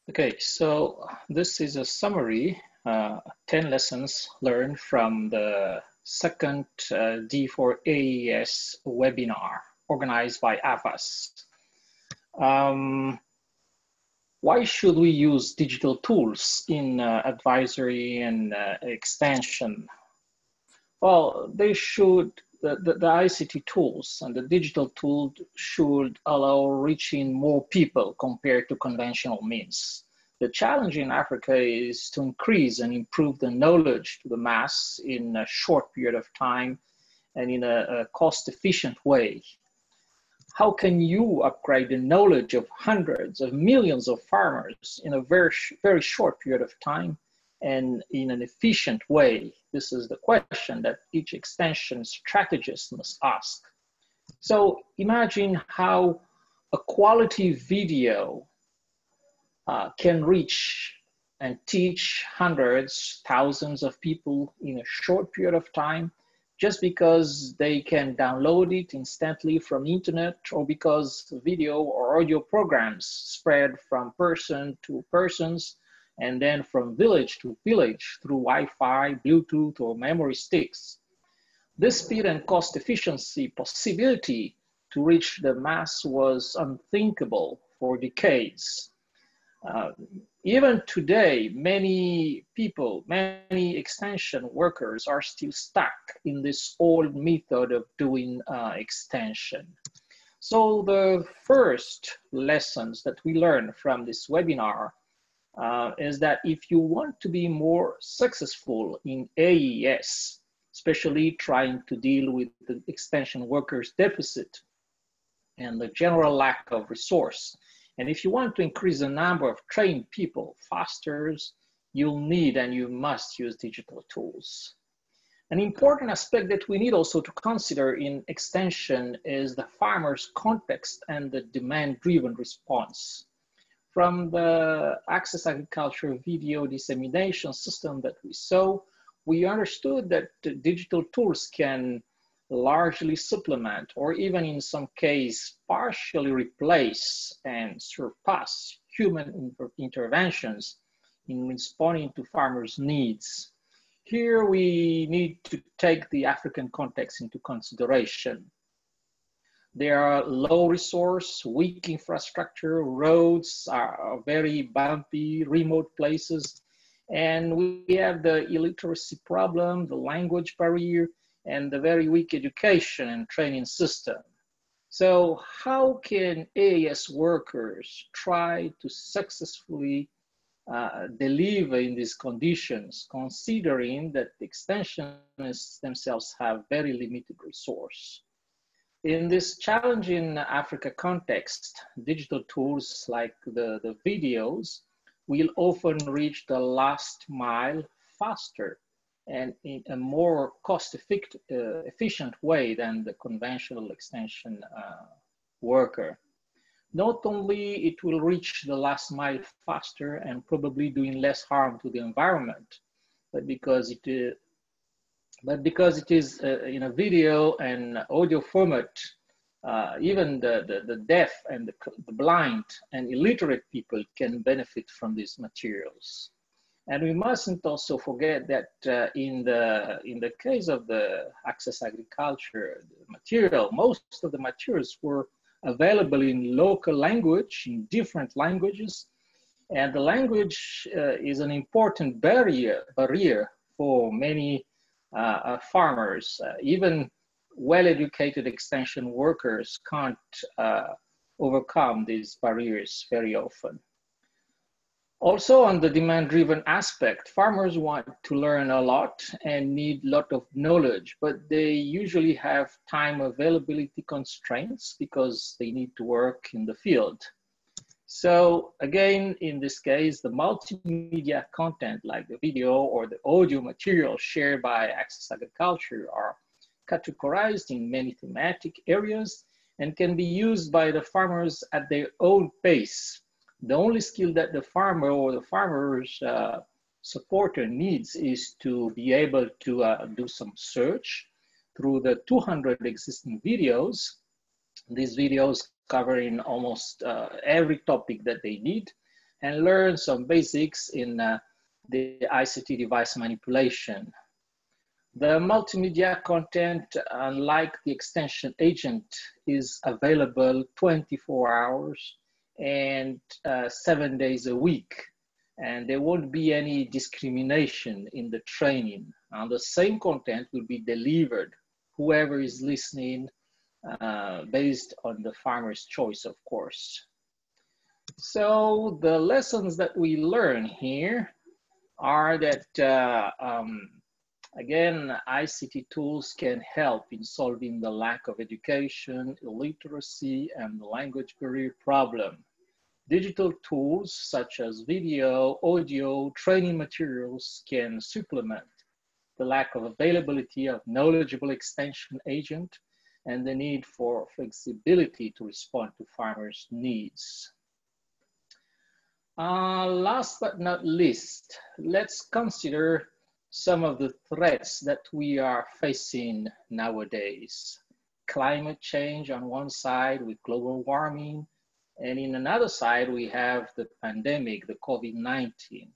Okay, so this is a summary, 10 lessons learned from the second D4AEAS webinar organized by AFAS. Why should we use digital tools in advisory and extension? Well, they should, the ICT tools and the digital tool should allow reaching more people compared to conventional means. The challenge in Africa is to increase and improve the knowledge to the mass in a short period of time and in a cost-efficient way. How can you upgrade the knowledge of hundreds of millions of farmers in a very short period of time and in an efficient way? This is the question that each extension strategist must ask. So imagine how a quality video can reach and teach hundreds, thousands of people in a short period of time, just because they can download it instantly from the internet, or because video or audio programs spread from person to persons and then from village to village through Wi-Fi, Bluetooth, or memory sticks. This speed and cost efficiency possibility to reach the mass was unthinkable for decades. Even today, many people, many extension workers are still stuck in this old method of doing extension. So the first lessons that we learned from this webinar is that if you want to be more successful in AEAS, especially trying to deal with the extension workers deficit and the general lack of resource, and if you want to increase the number of trained people faster, you'll need and you must use digital tools. An important aspect that we need also to consider in extension is the farmer's context and the demand-driven response. From the Access Agriculture video dissemination system that we saw, we understood that digital tools can largely supplement, or even in some case, partially replace and surpass human interventions in responding to farmers' needs. Here we need to take the African context into consideration. There are low resource, weak infrastructure, roads are very bumpy, remote places, and we have the illiteracy problem, the language barrier, and the very weak education and training system. So how can AEAS workers try to successfully deliver in these conditions, considering that the extensionists themselves have very limited resource? In this challenging Africa context, digital tools like the videos will often reach the last mile faster and in a more cost-efficient way than the conventional extension worker. Not only it will reach the last mile faster and probably doing less harm to the environment, but because it is in a video and audio format, even the deaf and the blind and illiterate people can benefit from these materials. And we mustn't also forget that in the case of the Access Agriculture material, most of the materials were available in local language, in different languages. And the language is an important barrier for many farmers. Even well-educated extension workers can't overcome these barriers very often. Also, on the demand-driven aspect, farmers want to learn a lot and need a lot of knowledge, but they usually have time availability constraints because they need to work in the field. So again, in this case, the multimedia content like the video or the audio material shared by Access Agriculture are categorized in many thematic areas and can be used by the farmers at their own pace. The only skill that the farmer or the farmer's supporter needs is to be able to do some search through the 200 existing videos. These videos covering almost every topic that they need. and learn some basics in the ICT device manipulation. The multimedia content, unlike the extension agent, is available 24 hours and 7 days a week. And there won't be any discrimination in the training. The same content will be delivered, whoever is listening, based on the farmer's choice, of course. So the lessons that we learn here are that, again, ICT tools can help in solving the lack of education, illiteracy, and the language barrier problem. Digital tools such as video, audio, training materials can supplement the lack of availability of knowledgeable extension agent and the need for flexibility to respond to farmers' needs. Last but not least, let's consider some of the threats that we are facing nowadays. Climate change on one side with global warming, and in another side, we have the pandemic, the COVID-19.